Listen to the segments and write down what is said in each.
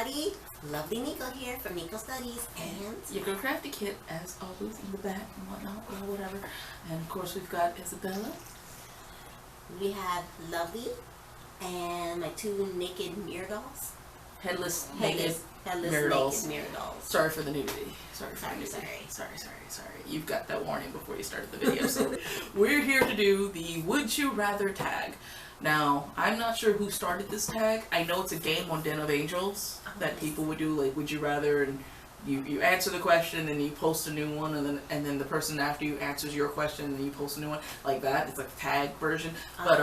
everybody. Lovely Neko here from Neko Studies, and your girl Crafty Kit, as always, in the back and whatnot, or whatever. And of course, we've got Isabella. We have Lovely and my two naked mirror dolls. Headless naked mirror dolls. Mirror dolls. Sorry for the nudity. Sorry. You've got that warning before you started the video. So we're here to do the Would You Rather tag. Now, I'm not sure who started this tag. I know it's a game on Den of Angels that people would do, like, would you rather, and you answer the question and you post a new one, and then the person after you answers your question and you post a new one, like that. It's like a tag version. But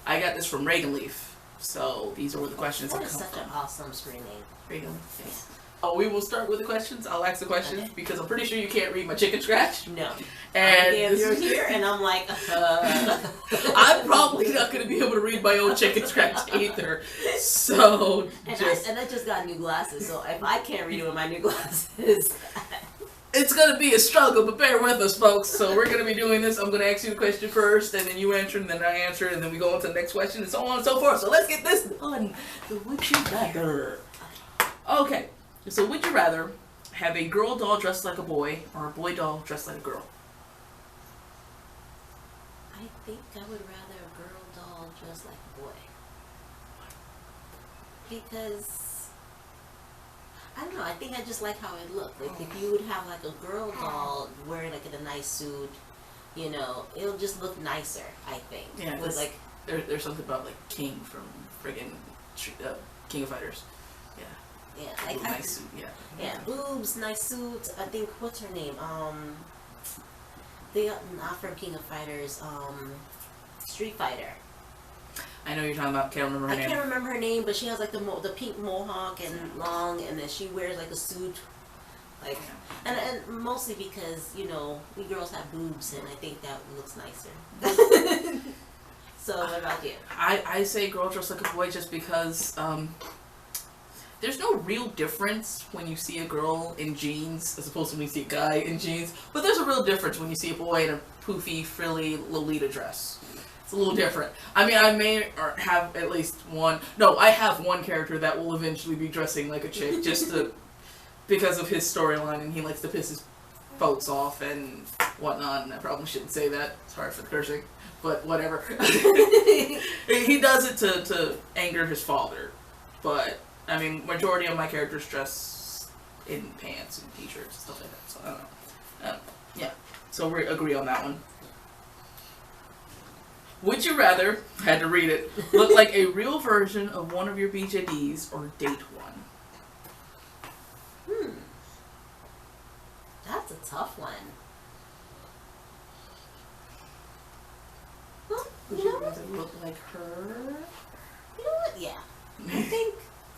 I got this from Reagan Leaf. So these are the questions that come is such from. an awesome screen name. Reagan Leaf. Yes. Oh, we will start with the questions. I'll ask the questions because I'm pretty sure you can't read my chicken scratch. No. And if you're here and I'm like, I'm probably not going to be able to read my own chicken scratch either. So I just got new glasses, so if I can't read it with my new glasses, it's going to be a struggle, but bear with us, folks. So we're going to be doing this. I'm going to ask you the question first, and then you answer, and then I answer, and then we go on to the next question, and so on and so forth. So let's get this done. So would you rather? Okay. So would you rather have a girl doll dressed like a boy or a boy doll dressed like a girl? I think I would rather a girl doll dressed like a boy. Because, I don't know, I think I just like how it looked. Like, if you would have, like, a girl doll wearing, like, a nice suit, you know, it'll just look nicer, I think. Yeah, with, like, there's something about, like, King from friggin' King of Fighters. Yeah, like nice suit, yeah, boobs, nice suits. I think, what's her name? Not from King of Fighters, Street Fighter. I know you're talking about. Can't remember her name. I can't remember her name, but she has like the pink mohawk and long, and then she wears like a suit, like, and mostly because, you know, we girls have boobs, and I think that looks nicer. So what about you? I say girl dressed like a boy just because there's no real difference when you see a girl in jeans as opposed to when you see a guy in jeans. But there's a real difference when you see a boy in a poofy, frilly Lolita dress. It's a little different. I mean, I may have at least one. No, I have one character that will eventually be dressing like a chick because of his storyline, and he likes to piss his folks off and whatnot. And I probably shouldn't say that. Sorry for the cursing, but whatever. He does it to anger his father, but. I mean, majority of my characters dress in pants and t-shirts and stuff like that, so I don't know. Yeah, so we agree on that one. Would you rather, I had to read it, look like a real version of one of your BJDs or date one? That's a tough one. Well, Would you rather look like her? You know what? Yeah.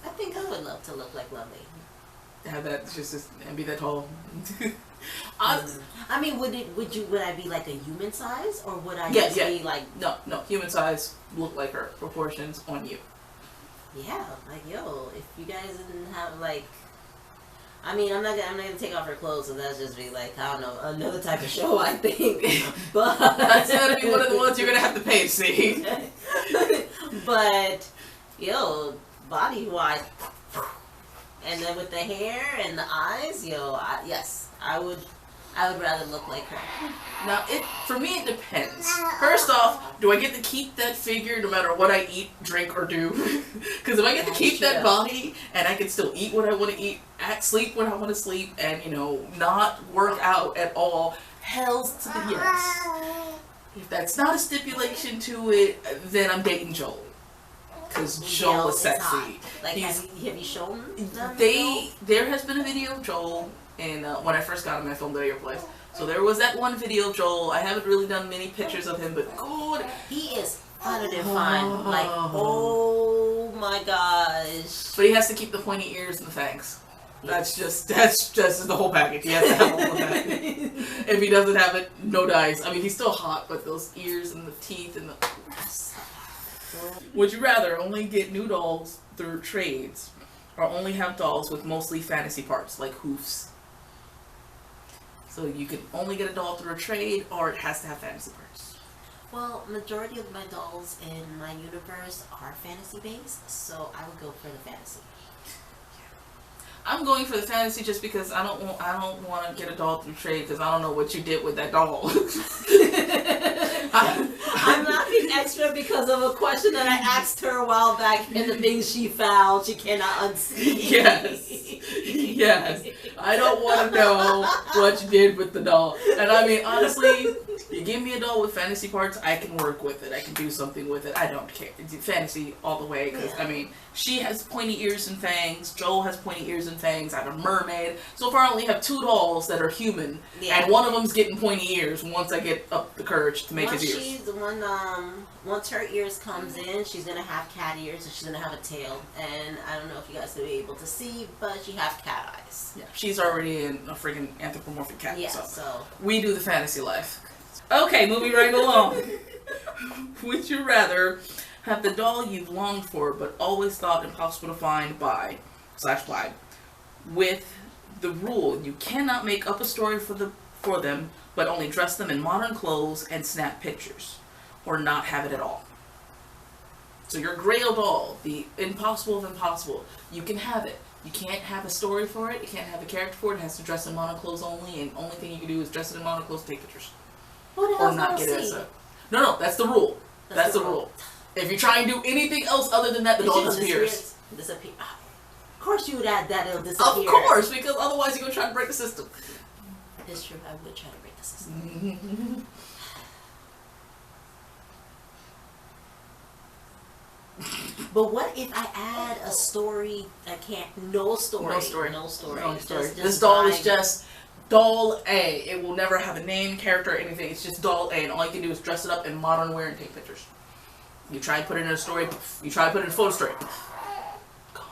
I think I would love to look like Lovely. Have that just and be that tall. I mean, would I be like a human size, or would I be like no human size, look like her, proportions on you. Yeah, like, yo, if you guys didn't have like, I mean, I'm not gonna take off her clothes, so that's just be like, I don't know, another type of show, I think. But that's gonna be one of the ones you're gonna have to pay to see. But yo, body wise, and then with the hair and the eyes, yo, yes, I would rather look like her. Now, for me, it depends. First off, do I get to keep that figure no matter what I eat, drink, or do? Because if I get to keep that body, and I can still eat what I want to eat, sleep when I want to sleep, and, you know, not work out at all, hell's to the yes. If that's not a stipulation to it, then I'm dating Joel. Because Joel is sexy. Like, have you shown them? There has been a video of Joel, and when I first got him, I filmed it at your place. So there was that one video of Joel. I haven't really done many pictures of him, but God, he is finer than fine. Like, oh my gosh. But he has to keep the pointy ears and the fangs. That's just the whole package. He has to have the whole package. If he doesn't have it, no dice. I mean, he's still hot, but those ears and the teeth and the. Would you rather only get new dolls through trades, or only have dolls with mostly fantasy parts, like hoofs? So you can only get a doll through a trade, or it has to have fantasy parts. Well, majority of my dolls in my universe are fantasy based, so I would go for the fantasy. I'm going for the fantasy just because I don't want to get a doll through trade because I don't know what you did with that doll. I'm laughing extra because of a question that I asked her a while back, and the things she found she cannot unsee. Yes. I don't want to know what you did with the doll. And I mean, honestly, you give me a doll with fantasy parts, I can work with it. I can do something with it. I don't care. It's fantasy all the way because, I mean, she has pointy ears and fangs. Joel has pointy ears and fangs. I have a mermaid. So far, I only have 2 dolls that are human. Yeah. And one of them's getting pointy ears once I get up the courage to make his ears. Once her ears comes in, she's going to have cat ears and she's going to have a tail. And I don't know if you guys will be able to see, but she has cat eyes. Yeah, she's already a freaking anthropomorphic cat. Yeah, so we do the fantasy life. Okay, moving right along. Would you rather have the doll you've longed for but always thought impossible to find buy, with the rule you cannot make up a story for them but only dress them in modern clothes and snap pictures, or not have it at all? So your Grail doll, the impossible of impossible, you can have it. You can't have a story for it. You can't have a character for it. It has to dress in modern clothes only, and only thing you can do is dress it in modern clothes, take pictures. Or not get it as a... No, that's the rule. That's the rule. If you try and do anything else other than that, the doll disappears. Of course you would add that, it'll disappear. Of course, because otherwise you're going to try to break the system. It's true, I would try to break the system. But what if I add a story? No story. This doll is just doll A. It will never have a name, character, or anything. It's just doll A, and all you can do is dress it up in modern wear and take pictures. You try and put it in a story. You try and put it in a photo story. Gone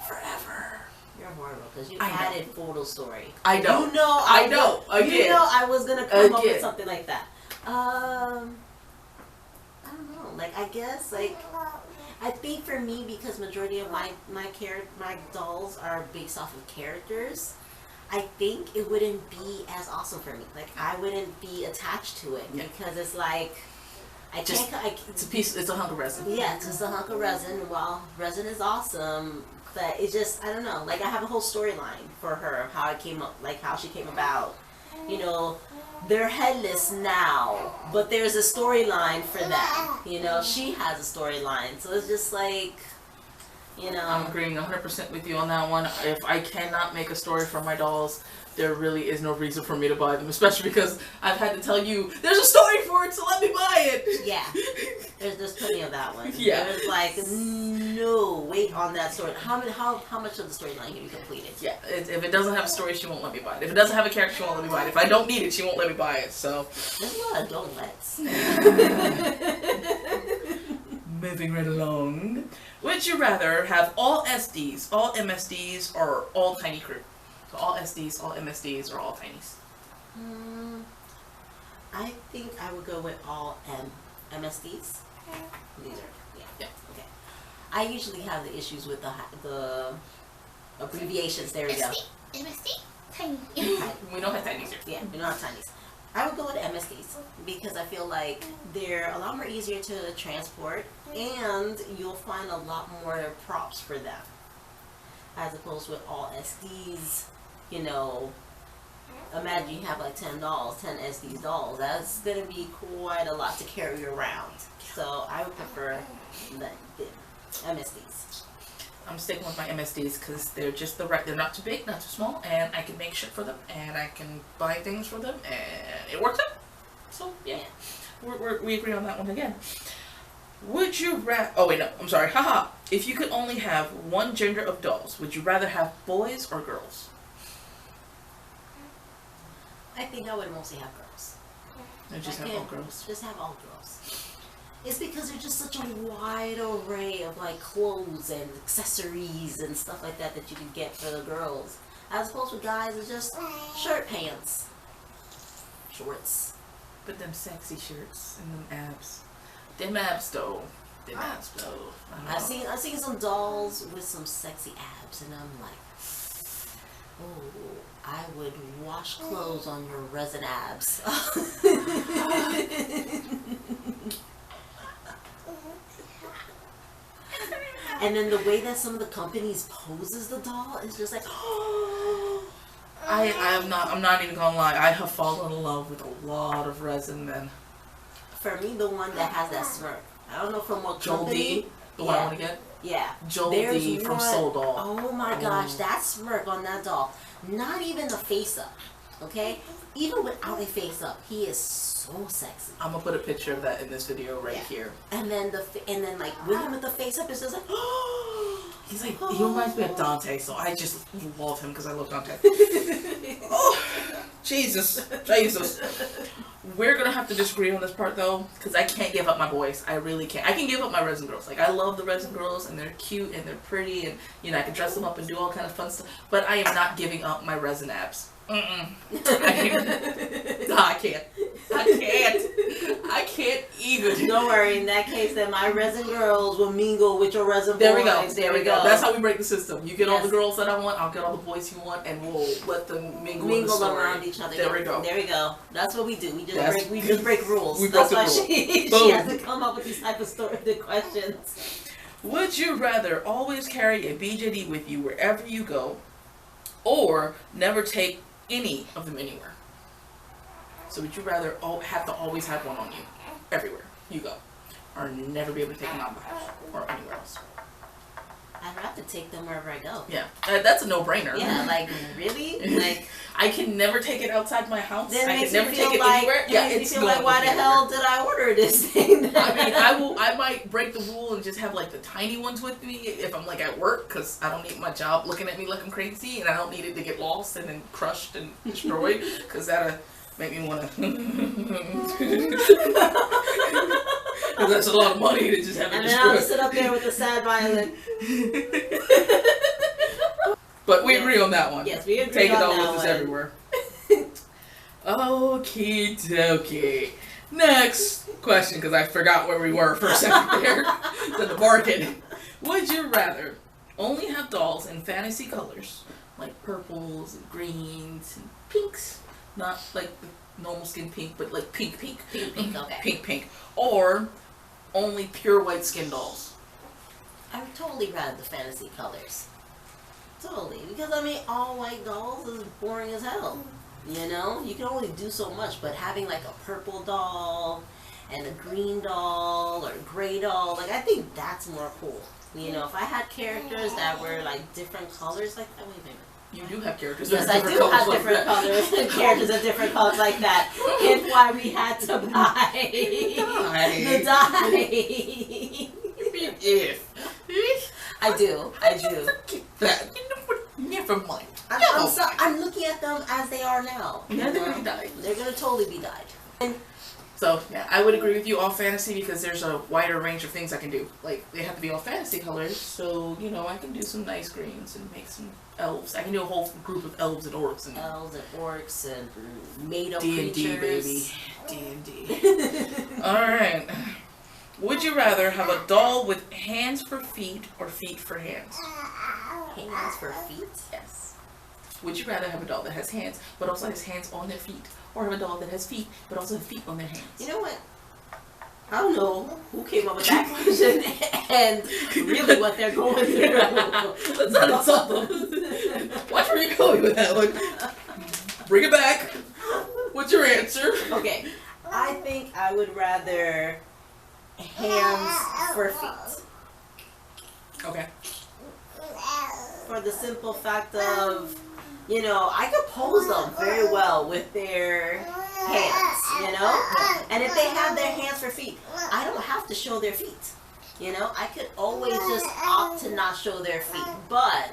forever. You're horrible because you added photo story. I know. You know. I was gonna come up with something like that. I don't know. Like I guess I think for me, because majority of my dolls are based off of characters, I think it wouldn't be as awesome for me. Like I wouldn't be attached to it because it's like it's a piece. It's a hunk of resin. Yeah, it's just a hunk of resin. Well, resin is awesome, but it's just I don't know. Like I have a whole storyline for her, how it came up, like how she came about. You know, they're headless now, but there's a storyline for them. You know, she has a storyline, so it's just like, you know. I'm agreeing 100% with you on that one. If I cannot make a story for my dolls, there really is no reason for me to buy them, especially because I've had to tell you there's a story for it, so let me buy it. Yeah, there's plenty of that one. Yeah, there's like no wait on that story. How much of the storyline can you complete it? Yeah, if it doesn't have a story, she won't let me buy it. If it doesn't have a character, she won't let me buy it. If I don't need it, she won't let me buy it. So there's a lot of don't lets. Moving right along. Would you rather have all SDs, all MSDs, or all tiny crew? So all SDs, all MSDs, or all tinies? I think I would go with all MSDs. These are, yeah. Okay. I usually have the issues with the abbreviations. There we go. MSD? Tiny. We don't have tinies here. Yeah, we don't have tinies. I would go with MSDs because I feel like they're a lot more easier to transport and you'll find a lot more props for them. As opposed with all SDs, you know, imagine you have like 10 dolls, 10 SD dolls. That's going to be quite a lot to carry around. So I would prefer the MSDs. I'm sticking with my MSDs because they're just the right, they're not too big, not too small, and I can make shit for them, and I can buy things for them, and it works out. So, yeah. We agree on that one again. Would you rather... Oh, wait, no. I'm sorry. Haha. If you could only have one gender of dolls, would you rather have boys or girls? I think I would mostly have girls. Just have all girls? Just have all girls. It's because there's just such a wide array of, like, clothes and accessories and stuff like that that you can get for the girls. As opposed to guys, it's just shirt, pants, shorts. But them sexy shirts and them abs. Them abs though. I've seen some dolls with some sexy abs, and I'm like, oh, I would wash clothes on your resin abs. And then the way that some of the companies poses the doll is just like, I'm not even gonna lie. I have fallen in love with a lot of resin men. For me, the one that has that smirk. I don't know from what company. The one I want to get. Yeah. Joel D from Soul Doll. Oh my gosh, that smirk on that doll. Not even a face up. Okay? Even without a face up, he is so sexy. I'm gonna put a picture of that in this video right here. And then like with him with the face up, it's just like, he's like, he reminds me of Dante, so I just love him because I love Dante. Oh, Jesus. We're gonna have to disagree on this part though, because I can't give up my boys. I really can't. I can give up my resin girls. Like, I love the resin girls, and they're cute and they're pretty, and you know, I can dress them up and do all kind of fun stuff. But I am not giving up my resin abs. I can't even. Don't worry. In that case, then my resin girls will mingle with your resin boys. There we go. There we go. That's how we break the system. You get all the girls that I want. I'll get all the boys you want, and we'll let them mingle around each other. There we go. There we go. That's what we do. We just break rules. That's why she has to come up with these type of the questions. Would you rather always carry a BJD with you wherever you go, or never take any of them anywhere? So would you rather have to always have one on you everywhere you go, or never be able to take them out of the house or anywhere else? I'd have to take them wherever I go. Yeah, that's a no-brainer. Yeah, like really? Like I can never take it outside my house. Then I can never take it like, anywhere. Yeah, it's feel like, why the hell did I order this thing? I mean, I might break the rule and just have like the tiny ones with me if I'm like at work, because I don't need my job looking at me like I'm crazy, and I don't need it to get lost and then crushed and destroyed, because that'll make me want to. Because that's a lot of money to just have it destroyed. And then I'll sit up there with the sad violin. But we agree on that one. Yes, we agree Take on it all that with us one. everywhere. Okie dokie. Next question, because I forgot where we were for a second there. So the bargain. Would you rather only have dolls in fantasy colors, like purples and greens and pinks, not like the normal skin pink, but like pink, okay. Pink, or only pure white skin dolls? I would totally rather the fantasy colors. Totally, because I mean, all white dolls is boring as hell. You know, you can only do so much, but having like a purple doll and a green doll or a gray doll, like I think that's more cool. You know, if I had characters that were like different colors like that, wait a minute. You do have characters. Yes, I do have different colors and characters of different colors like that. Hence why we had to buy the dye. I do. Never mind. I'm looking at them as they are now. Yeah, they're gonna be dyed. They're gonna totally be dyed. So yeah, I would agree with you, all fantasy, because there's a wider range of things I can do. Like, they have to be all fantasy colors, so you know I can do some nice greens and make some elves. I can do a whole group of elves and orcs and made up D&D, creatures. baby. D&D. All right. Would you rather have a doll with hands for feet or feet for hands? Hands for feet? Yes. Would you rather have a doll that has hands, but also has hands on their feet, or have a doll that has feet, but also has feet on their hands? You know what? I don't know who came up with that question and really what they're going through. Let's not insult them. Watch where you're going with that one. Bring it back. What's your answer? Okay. I think I would rather hands for feet. Okay. For the simple fact of, you know, I could pose them very well with their hands, you know? And if they have their hands for feet, I don't have to show their feet. You know, I could always just opt to not show their feet. But,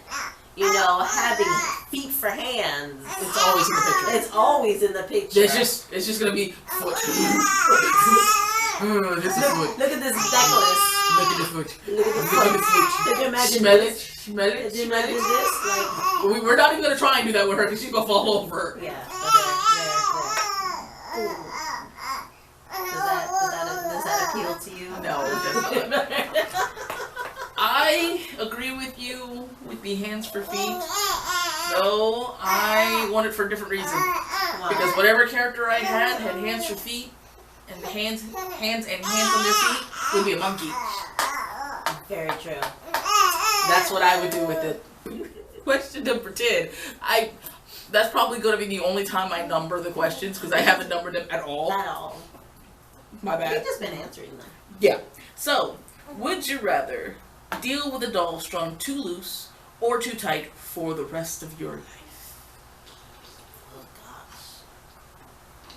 you know, having feet for hands, it's always in the picture. It's always in the picture. It's just gonna be foot. This is foot. Look at this necklace. Look at the foot. Look at the foot. Could you imagine Smell this? it. Smell it. Could you imagine this? Like, we're not even gonna try and do that with her because she's gonna fall over. yeah. There. Does that appeal to you? No, it doesn't. I agree with you with the hands for feet. No, I want it for a different reason. Wow. Because whatever character I had hands for feet, and the hands on their feet would be a monkey. Very true. That's what I would do with it. Question number 10. That's probably going to be the only time I number the questions because I haven't numbered them at all. At all. My bad. You've just been answering them. Yeah. So, would you rather deal with a doll strung too loose or too tight for the rest of your life? Oh gosh.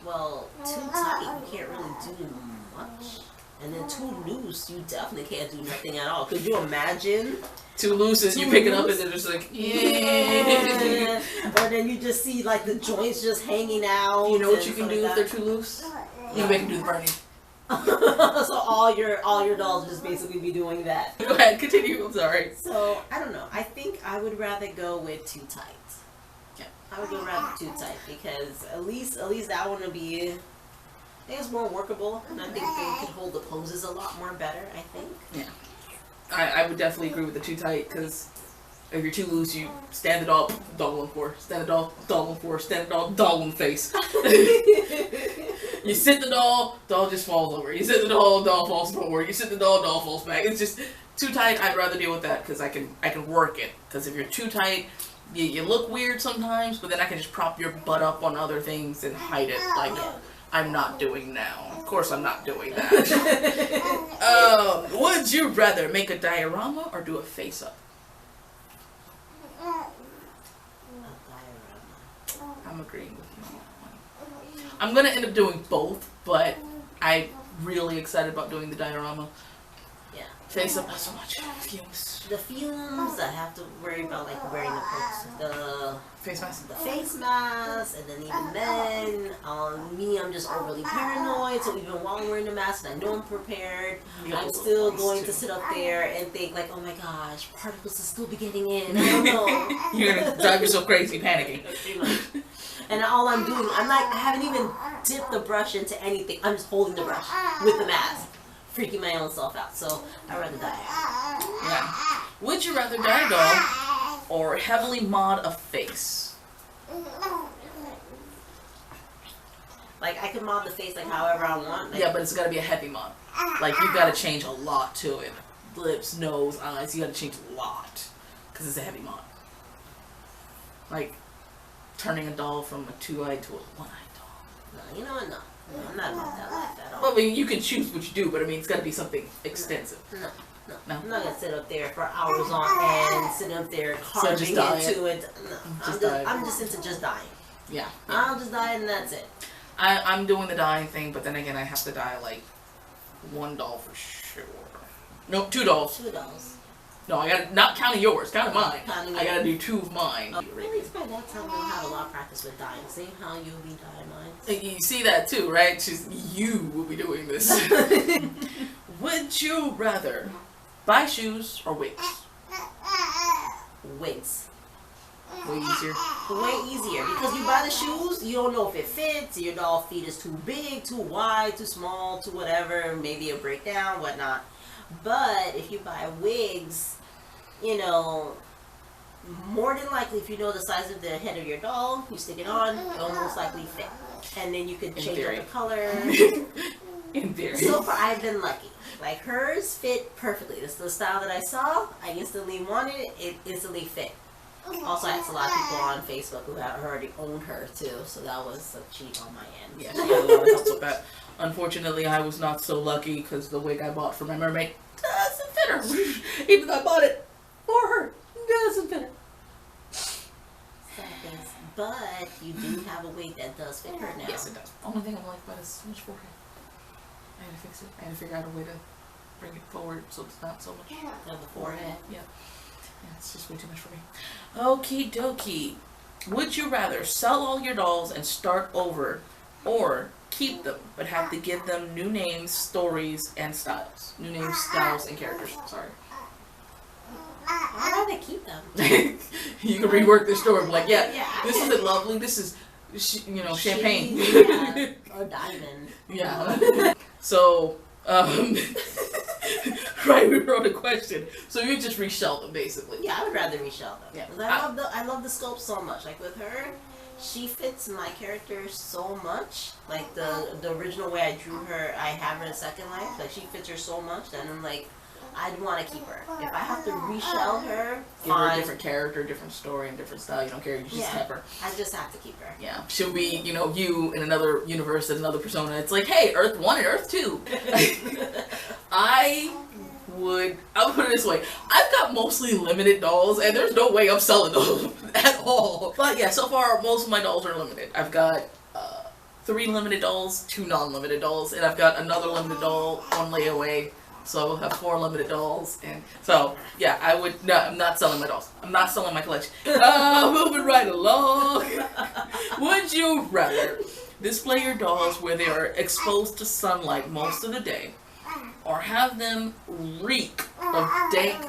Well, too tight, you can't really do much. And then too loose, you definitely can't do nothing at all. Could you imagine? Too loose and you pick it up and they're just like, yeah. Or then you just see like the joints just hanging out. You know what you can do if they're too loose? You make them do the burning. So all your dolls just basically be doing that. Go ahead, continue. I'm sorry. So I don't know. I think I would rather go with too tight. Yeah. I would go rather too tight because at least that one would be. I think it's more workable, and I think they could hold the poses a lot more better. I think. Yeah. I would definitely agree with the too tight because if you're too loose, you stand it up, doll on floor, stand it up, doll on floor, stand it up, doll on face. You sit the doll just falls over. You sit the doll falls forward. You sit the doll falls back. It's just too tight. I'd rather deal with that because I can work it. Because if you're too tight, you look weird sometimes, but then I can just prop your butt up on other things and hide it like I'm not doing now. Of course I'm not doing that. Would you rather make a diorama or do a face-up? I'm agreeing with you on that one. I'm going to end up doing both, but I'm really excited about doing the diorama. Yeah. Face-up, not so much. Fumes. The fumes, I have to worry about like wearing the face mask. The face mask, and then even then, I'm just overly paranoid. So even while I'm wearing the mask, and I know I'm prepared, I'm still going to sit up there and think like, oh my gosh, particles will still be getting in. I don't know. You're gonna drive yourself crazy, panicking. And all I'm doing, I haven't even dipped the brush into anything. I'm just holding the brush with the mask, freaking my own self out. So I'd rather die. Yeah. Would you rather dye a doll or heavily mod a face? Like, I can mod the face like however I want. Like, yeah, but it's got to be a heavy mod. Like, you've got to change a lot to it. Lips, nose, eyes, you got to change a lot. Because it's a heavy mod. Like, turning a doll from a two-eyed to a one-eyed doll. No, you know what? No. I'm not about that life at all. Well, I mean, you can choose what you do, but I mean, it's got to be something extensive. No. I'm not going to sit up there for hours on end, sit up there carving into it. No, I'm just into just dying. Yeah. I'll just die and that's it. I'm doing the dyeing thing, but then again, I have to dye like one doll for sure. No, 2 dolls. 2 dolls. No, I got not counting yours, counting mine. I got to do 2 of mine. Really, by that time we'll have a lot of practice with dyeing. See how you'll be dyeing mine. You see that too, right? You will be doing this. Would you rather buy shoes or wigs? Wigs. Way easier. Way easier because you buy the shoes, you don't know if it fits. Your doll feet is too big, too wide, too small, too whatever. Maybe it'll break down, whatnot. But if you buy wigs, you know, more than likely, if you know the size of the head of your doll, you stick it on, it'll most likely fit. And then you could change up the color. In theory. So far, I've been lucky. Like, hers fit perfectly. This is the style that I saw. I instantly wanted it. It instantly fit. Also, I asked a lot of people on Facebook who had already owned her, too. So that was a cheat on my end. Yeah, she had a lot of help with that. Unfortunately, I was not so lucky because the wig I bought for my mermaid doesn't fit her. Even though I bought it for her, it doesn't fit her. But you do have a wig that does fit her now. Yes, it does. Only thing I'm like about is so much forehead. I had to fix it. I had to figure out a way to bring it forward so it's not so much of the forehead. Yeah. Yeah, it's just way too much for me. Okie dokie. Would you rather sell all your dolls and start over, or keep them but have to give them new names, stories, and styles? New names, styles, and characters. Sorry. I'd rather keep them. You can rework the story. Like, yeah, this isn't lovely. This is, champagne. Yeah, or diamond. Yeah. So, right, we wrote a question. So you just reshell them, basically. Yeah, I would rather reshell them. Yeah. I love the sculpt so much. Like with her, she fits my character so much. Like the original way I drew her, I have her in Second Life. Like she fits her so much that I'm like, I'd want to keep her. If I have to reshell her, give her a fine. different character, different story, and different style. You don't care. You just keep her. I just have to keep her. Yeah, she'll be, you know, you in another universe, in another persona. It's like, hey, Earth 1 and Earth 2. I would put it this way. I've got mostly limited dolls, and there's no way I'm selling them at all. But yeah, so far, most of my dolls are limited. I've got 3 limited dolls, 2 non-limited dolls, and I've got another limited doll, 1 layaway. So I will have 4 limited dolls, and so yeah, I'm not selling my dolls. I'm not selling my collection. Moving right along. Would you rather display your dolls where they are exposed to sunlight most of the day, or have them reek of dank,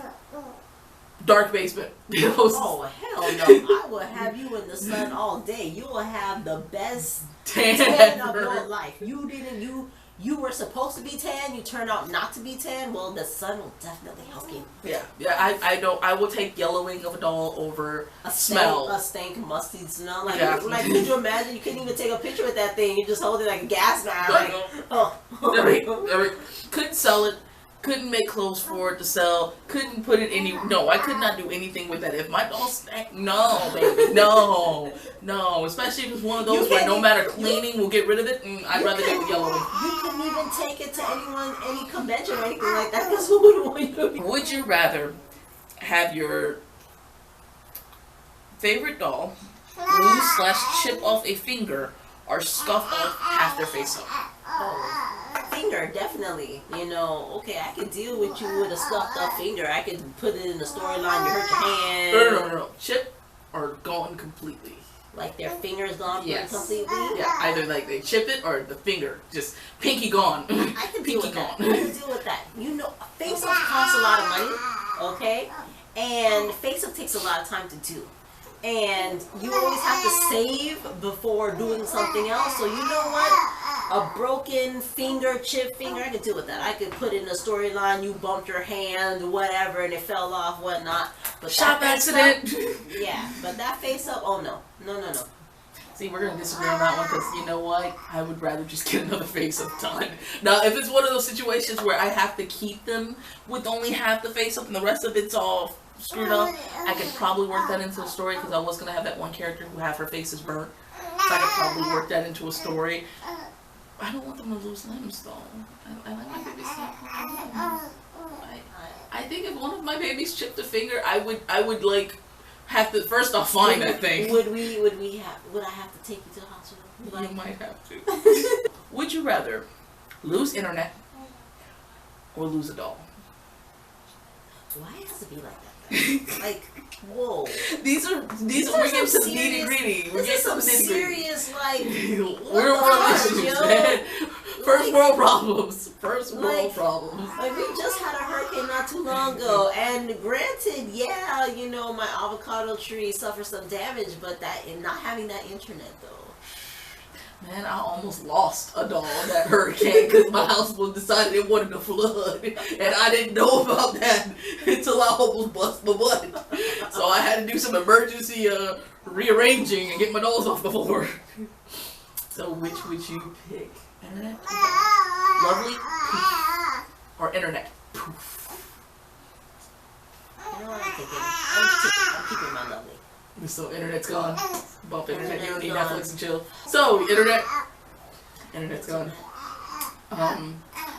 dark basement? Oh hell no! I will have you in the sun all day. You will have the best tan of your life. You were supposed to be tan. You turned out not to be tan. Well, the sun will definitely help you. Yeah. I will take yellowing of a doll over a smell. A stank, musty smell. Like could you imagine? You couldn't even take a picture with that thing. You just hold it like a gas mask. Couldn't sell it. Couldn't make clothes for it to sell. Couldn't put it any. No, I could not do anything with that. If my doll stank, no, baby, no. Especially if it's one of those where no matter cleaning, we'll get rid of it. I'd rather get with yellowing. You couldn't even take it to any convention or anything like that. Because who would want you to? Would you rather have your favorite doll lose/chip off a finger, or scuff off half their face up? Finger, definitely. You know, okay, I could deal with you with a scuffed up finger. I could put it in the storyline. You hurt your hand. No. Chip or gone completely. Like their finger's gone completely? Yeah, either like they chip it or the finger just pinky gone. I can deal with that. I can deal with that. You know, face up costs a lot of money, okay? And face up takes a lot of time to do. And you always have to save before doing something else. So you know what? A broken finger, chipped finger, I could deal with that. I could put it in a storyline, you bumped your hand, whatever, and it fell off, whatnot. But shop accident! Yeah, but that face up, oh no. No. See, we're going to disagree on that one, because you know what? I would rather just get another face up done. Now, if it's one of those situations where I have to keep them with only half the face up and the rest of it's all screwed up, I could probably work that into a story, because I was going to have that one character who half her face is burnt. So I could probably work that into a story. I don't want them to lose limbs, though. I like my babies to have limbs. I think if one of my babies chipped a finger, I would like have to first off find that thing. Would I have to take you to the hospital? You might have to. Would you rather lose internet or lose a doll? Why it has to be like that? Like, whoa. These are we're getting some nitty gritty. We're getting some serious like real world issues, man. First world problems. Like we just had a hurricane not too long ago, and granted, yeah, you know, my avocado tree suffered some damage, but that and not having that internet though. Man, I almost lost a doll in that hurricane because my house was decided it wanted to flood, and I didn't know about that until I almost bust my butt. So I had to do some emergency rearranging and get my dolls off the floor. So which would you pick? Internet? Lovely? Or internet? Poof. You know what I'm thinking? I'm keeping my lovely. So internet's gone. Bump internet. You don't need Netflix and chill. So internet. Internet's gone.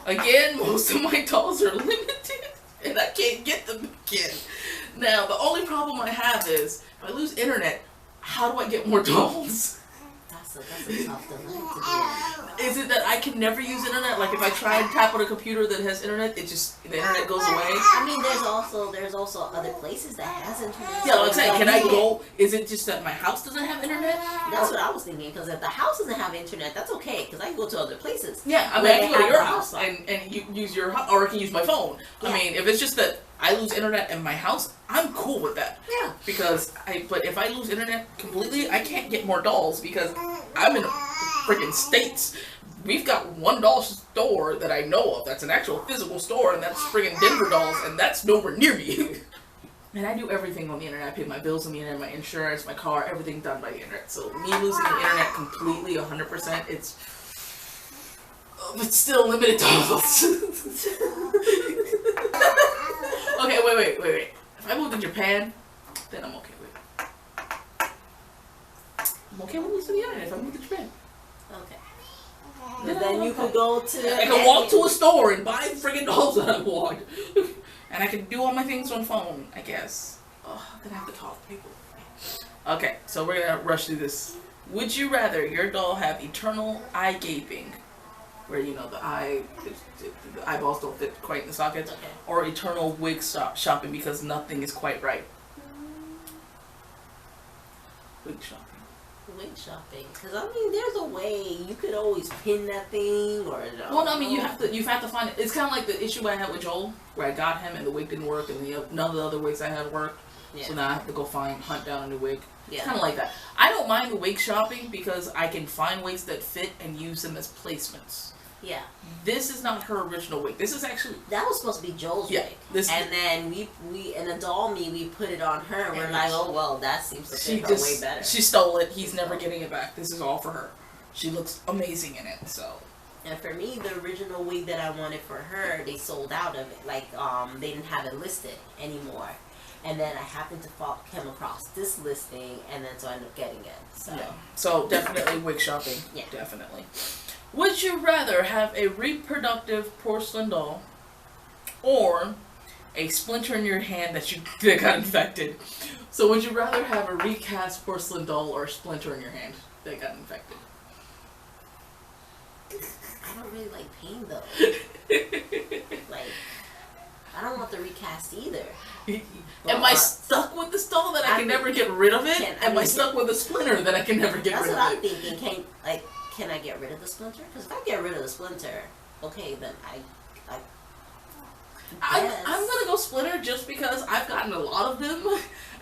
Again, most of my dolls are limited, and I can't get them again. Now, the only problem I have is if I lose internet, how do I get more dolls? That's a tough dilemma to do. Is it that I can never use internet? Like if I try and tap on a computer that has internet, the internet goes away? I mean, there's also other places that has internet. Yeah, like I said, can I go? Is it just that my house doesn't have internet? That's what I was thinking, because if the house doesn't have internet, that's okay, because I can go to other places. Yeah, I mean, I can go to your house and you use your house, or I can use my phone. Yeah. I mean, if it's just that I lose internet in my house, I'm cool with that. Yeah. But if I lose internet completely, I can't get more dolls because I'm in freaking States. We've got one doll store that I know of that's an actual physical store, and that's friggin' Denver dolls, and that's nowhere near me. And I do everything on the internet. I pay my bills on the internet, my insurance, my car, everything done by the internet. So me losing the internet completely, 100%, it's still limited dolls. Okay, wait. If I moved to Japan, then I'm okay with it. I'm okay with moving to the island if I moved to Japan. Okay. But then you could go to... I could walk to a store and buy friggin' dolls that I want. And I could do all my things on phone, I guess. Oh, then I have to talk to people. Okay, so we're gonna rush through this. Would you rather your doll have eternal eye gaping, where you know the eyeballs don't fit quite in the sockets, Okay. or eternal wig shopping because nothing is quite right? Wig shopping. Wig shopping, because I mean, there's a way you could always pin that thing, or Well, no, I mean you have to find it. It's kind of like the issue I had with Joel, where I got him and the wig didn't work, and none of the other wigs I had worked. Yeah. So now I have to go hunt down a new wig. Yeah. It's kind of like that. I don't mind the wig shopping because I can find wigs that fit and use them as placements. Yeah. This is not her original wig. This is actually... That was supposed to be Joel's wig. And then we in the doll me, we put it on her, and we're like, oh, well, that seems to fit her way better. She stole it. He's never getting it back. This is all for her. She looks amazing in it, so... And for me, the original wig that I wanted for her, they sold out of it. Like, they didn't have it listed anymore. And then I happened to come across this listing, and then so I ended up getting it. So, yeah. So definitely wig shopping. Yeah. Definitely. Would you rather have a reproductive porcelain doll or a splinter in your hand that got infected? So would you rather have a recast porcelain doll or a splinter in your hand that got infected? I don't really like pain, though. Like, I don't want the recast either. Am I stuck with this doll that I can never get rid of it? Am I stuck with a splinter that I can never get rid of it? That's what I'm thinking. Can I get rid of the splinter? Because if I get rid of the splinter, okay, then I'm gonna go splinter just because I've gotten a lot of them,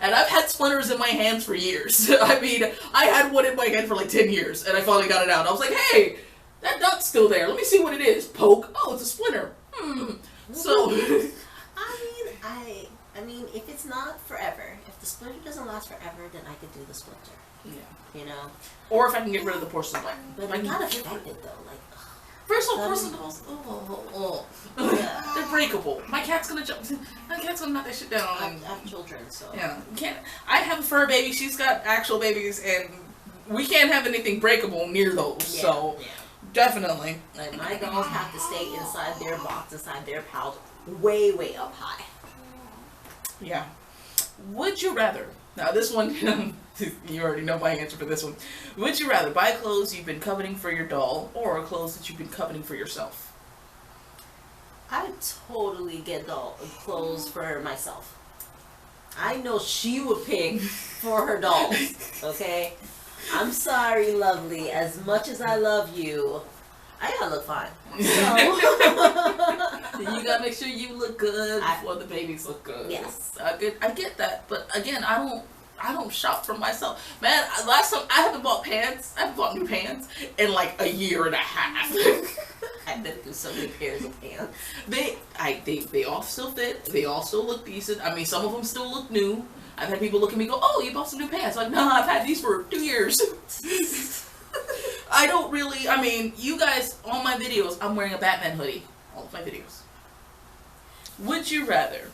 and I've had splinters in my hands for years. I mean, I had one in my hand for like 10 years, and I finally got it out. I was like, hey, that dot's still there. Let me see what it is. Poke. Oh, it's a splinter. So... I mean, if it's not forever, if the splinter doesn't last forever, then I could do the splinter. Yeah. You know? Or if I can get rid of the porcelain doll. But I got affected, though. Like, first of all, porcelain dolls, they're breakable. My cat's gonna jump. My cat's gonna knock that shit down. I have children, so. Yeah. I have a fur baby. She's got actual babies, and we can't have anything breakable near those. Yeah, so, definitely. Like, my dolls have to stay inside their box, inside their pouch, way, way up high. Yeah. Would you rather... Now this one, you already know my answer for this one. Would you rather buy clothes you've been coveting for your doll or clothes that you've been coveting for yourself? I would totally get clothes for myself. I know she would pick for her dolls, okay? I'm sorry, Lovely. As much as I love you, I gotta look fine. So You gotta make sure you look good before the babies look good. Yes. I get that, but again, I don't shop for myself. Man, last time I haven't bought pants. I haven't bought new pants in like a year and a half. I've been through so many pairs of pants. They all still fit. They all still look decent. I mean, some of them still look new. I've had people look at me and go, "Oh, you bought some new pants." I'm like, no, I've had these for 2 years. I don't really, I mean, you guys, all my videos, I'm wearing a Batman hoodie. All of my videos. Would you rather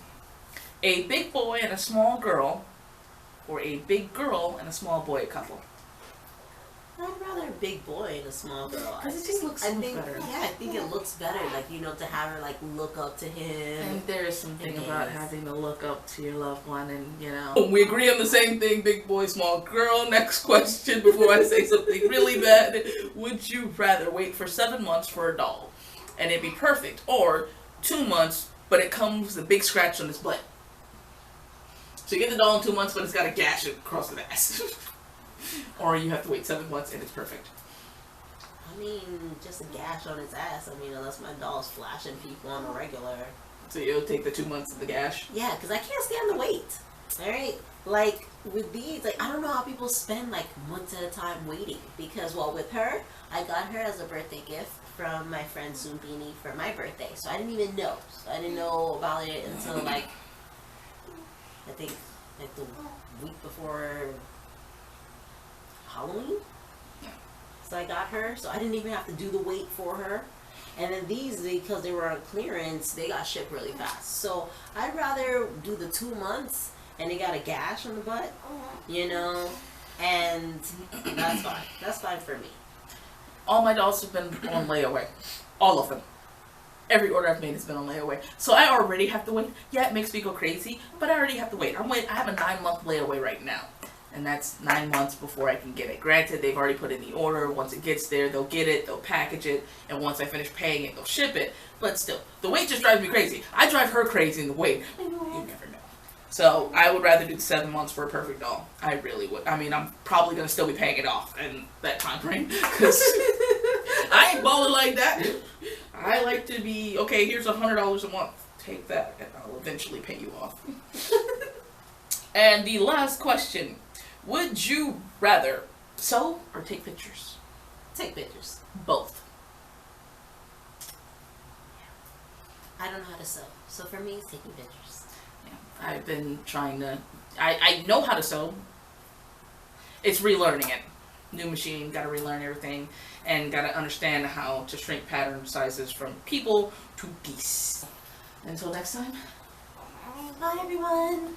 a big boy and a small girl or a big girl and a small boy couple? I'd rather a big boy and a small girl. Because it just looks so much better. Yeah, I think it looks better. Like, you know, to have her, like, look up to him. And there is something about having to look up to your loved one and, you know. We agree on the same thing, big boy, small girl. Next question before I say something really bad. Would you rather wait for 7 months for a doll and it'd be perfect, or 2 months but it comes with a big scratch on its butt? So you get the doll in 2 months but it's got a gash across the ass. Or you have to wait 7 months and it's perfect. I mean, just a gash on its ass. I mean, unless my doll's flashing people on the regular. So you'll take the 2 months of the gash? Yeah, because I can't stand the wait. Alright? Like, with these, like, I don't know how people spend, like, months at a time waiting. Because, well, with her, I got her as a birthday gift from my friend Zumbini for my birthday. So I didn't even know. So I didn't know about it until, like, I think, like, the week before Halloween. So I got her, so I didn't even have to do the wait for her. And then these, because they were on clearance, they got shipped really fast. So I'd rather do the 2 months and they got a gash on the butt, you know, and that's fine. That's fine for me. All my dolls have been on layaway. All of them. Every order I've made has been on layaway. So I already have to wait. Yeah, it makes me go crazy, but I already have to wait. I have a 9-month layaway right now. And that's 9 months before I can get it. Granted, they've already put in the order. Once it gets there, they'll get it, they'll package it, and once I finish paying it, they'll ship it. But still, the wait just drives me crazy. I drive her crazy in the wait. You never know. So I would rather do the 7 months for a perfect doll. I really would. I mean, I'm probably going to still be paying it off in that time frame. Because I ain't balling like that. I like to be, okay, here's $100 a month. Take that, and I'll eventually pay you off. And the last question. Would you rather sew or take pictures? Take pictures. Both. I don't know how to sew. So for me, it's taking pictures. Yeah, I've been trying to, I know how to sew. It's relearning it. New machine, gotta relearn everything, and gotta understand how to shrink pattern sizes from people to piece. Until next time. Bye everyone.